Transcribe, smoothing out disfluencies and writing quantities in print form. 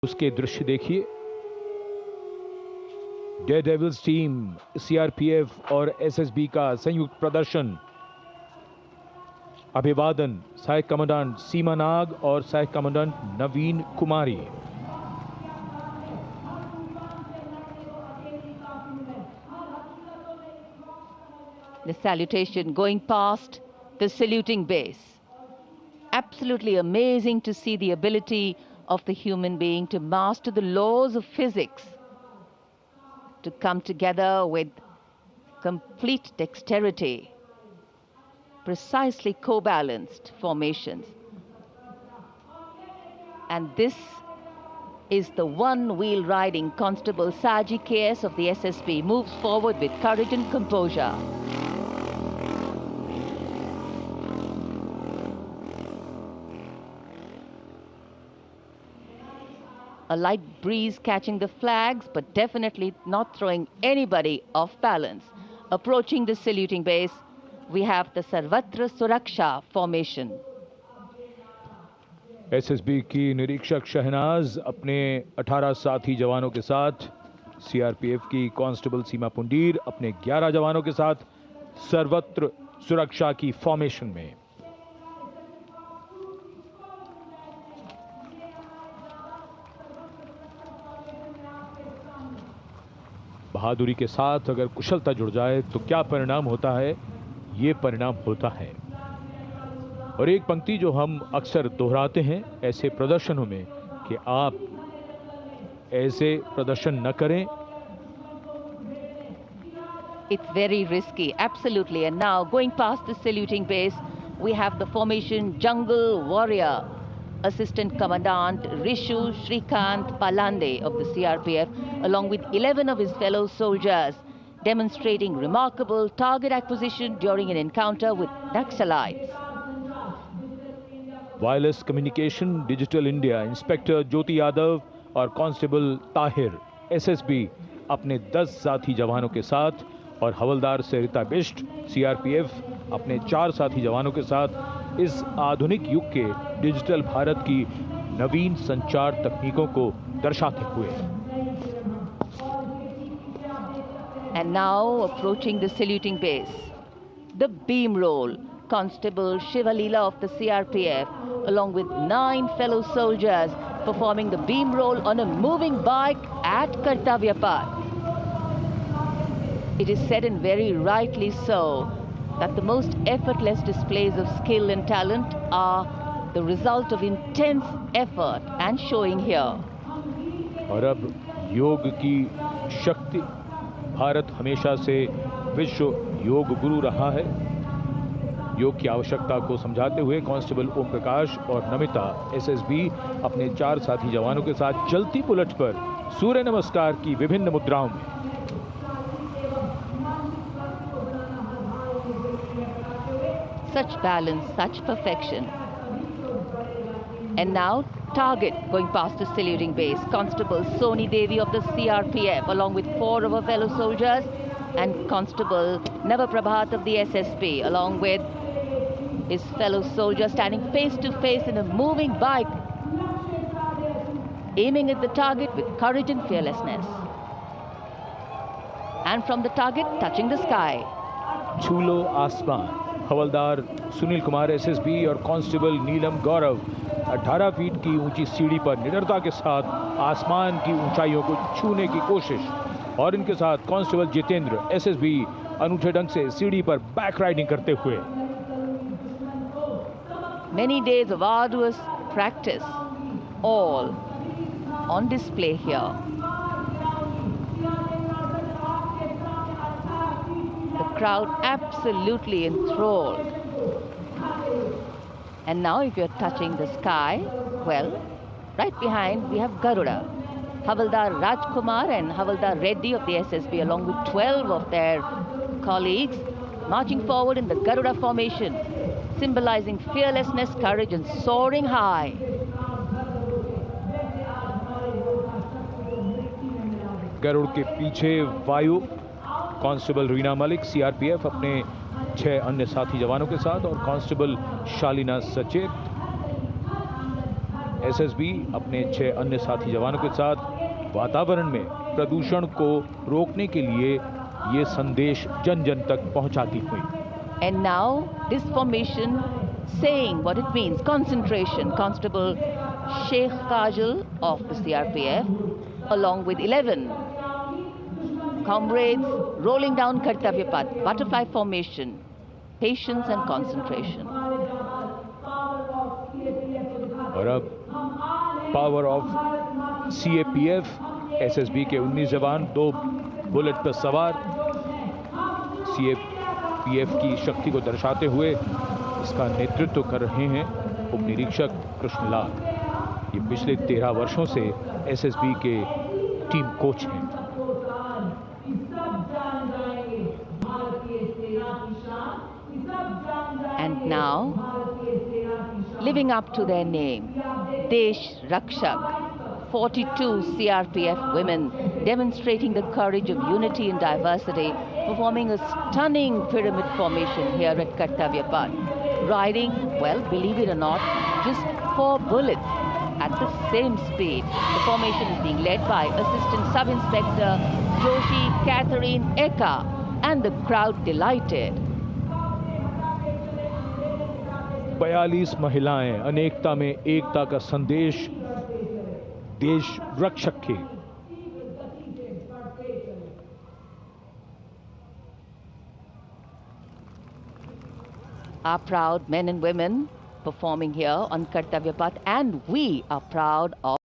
उसके दृश्य देखिए। डेयरडेविल्स टीम, सीआरपीएफ और एसएसबी का संयुक्त प्रदर्शन। अभिवादन सहायक कमांडेंट सीमा नाग और सहायक commandant Naveen Kumari. The salutation going past the saluting base. Absolutely amazing to see the ability of the human being to master the laws of physics, to come together with complete dexterity, precisely co-balanced formations. And this is the one-wheel riding Constable Saji KS of the SSB, moves forward with courage and composure. A light breeze catching the flags, but definitely not throwing anybody off balance. Approaching the saluting base, we have the Sarvatra Suraksha formation. SSB की निरीक्षक शहनाज अपने 18 साथी जवानों के साथ, CRPF की constable सीमा पुंडीर अपने 11 जवानों के साथ सर्वत्र सुरक्षा की फॉर्मेशन में। बहादुरी के साथ अगर कुशलता जुड़ जाए तो क्या परिणाम होता है, ये परिणाम होता है। और एक पंक्ति जो हम अक्सर दोहराते हैं ऐसे प्रदर्शनों में कि आप ऐसे प्रदर्शन न करें। It's very risky, absolutely. And now going past the saluting base, we have the formation Jungle Warrior. Assistant Commandant Rishu Shrikant Palande of the CRPF, along with 11 of his fellow soldiers, demonstrating remarkable target acquisition during an encounter with Naxalites. Wireless communication digital India inspector Jyoti Yadav और constable Tahir SSB अपने 10 साथी जवानों के साथ और हवलदार सरिता Bisht CRPF अपने 4 साथी जवानों के साथ इस आधुनिक युग के डिजिटल भारत की नवीन संचार तकनीकों को दर्शाते हुए। And now approaching the saluting base, the beam roll. Constable Shivalila of the CRPF, along with 9 fellow soldiers, performing the beam roll on a moving bike at Kartavya Path. It is said, and very rightly so, that the most effortless displays of skill and talent are the result of intense effort and showing here. और अब योग की शक्ति, भारत हमेशा से विश्व योग गुरु रहा है। योग की आवश्यकता को समझाते हुए कांस्टेबल ओम प्रकाश और नमिता एसएसबी अपने 4 साथी जवानों के साथ चलती बुलेट पर सूर्य नमस्कार की विभिन्न मुद्राओं में। Such balance, such perfection. And now target going past the saluting base. Constable Soni Devi of the CRPF, along with 4 of her fellow soldiers, and Constable Navaprabhat of the SSB, along with his fellow soldier, standing face to face in a moving bike, aiming at the target with courage and fearlessness. And from the target, touching the sky. छूलो आसमान। हवलदार Sunil Kumar SSB और constable नीलम गौरव 18 feet की ऊंची सीढ़ी पर निडरता के साथ आसमान की ऊंचाइयों को छूने की कोशिश। और इनके साथ कांस्टेबल जितेंद्र एसएसबी अनूठे ढंग से सीढ़ी पर बैक राइडिंग करते हुए। Many days of arduous practice, all on display here. The crowd absolutely enthralled. And now if you're touching the sky, well, right behind we have Garuda. Havaldar Rajkumar and Havaldar Reddy of the SSB, along with 12 of their colleagues, marching forward in the Garuda formation, symbolizing fearlessness, courage, and soaring high. Garuda के पीछे वायु constable Reena Malik CRPF अपने 6 अन्य साथी जवानों के साथ और कांस्टेबल शालिना सचेत एसएसबी अपने 6 अन्य साथी जवानों के साथ वातावरण में प्रदूषण को रोकने के लिए ये संदेश जन जन तक पहुंचाती हुई। And now this formation saying what it means, concentration. Constable Sheikh Kajal of the CRPF along with 11 comrades rolling down Kartavya Path, butterfly formation, patience and concentration. और अब पावर ऑफ सीएपीएफ, एसएसबी के 19 जवान 2 bullet पर सवार CAPF की शक्ति को दर्शाते हुए इसका नेतृत्व कर रहे हैं उप निरीक्षक कृष्णलाल। ये पिछले 13 वर्षों से एसएसबी के टीम कोच हैं। And now, living up to their name, Desh Rakshak, 42 CRPF women demonstrating the courage of unity and diversity, performing a stunning pyramid formation here at Kartavya Path. Riding, well, believe it or not, just 4 bullets at the same speed. The formation is being led by Assistant Sub-Inspector Joshi Catherine Eka, and the crowd delighted. 42 महिलाएं अनेकता में एकता का संदेश देश रक्षक के। Our proud men and women performing here on Kartavya Path, and we are proud of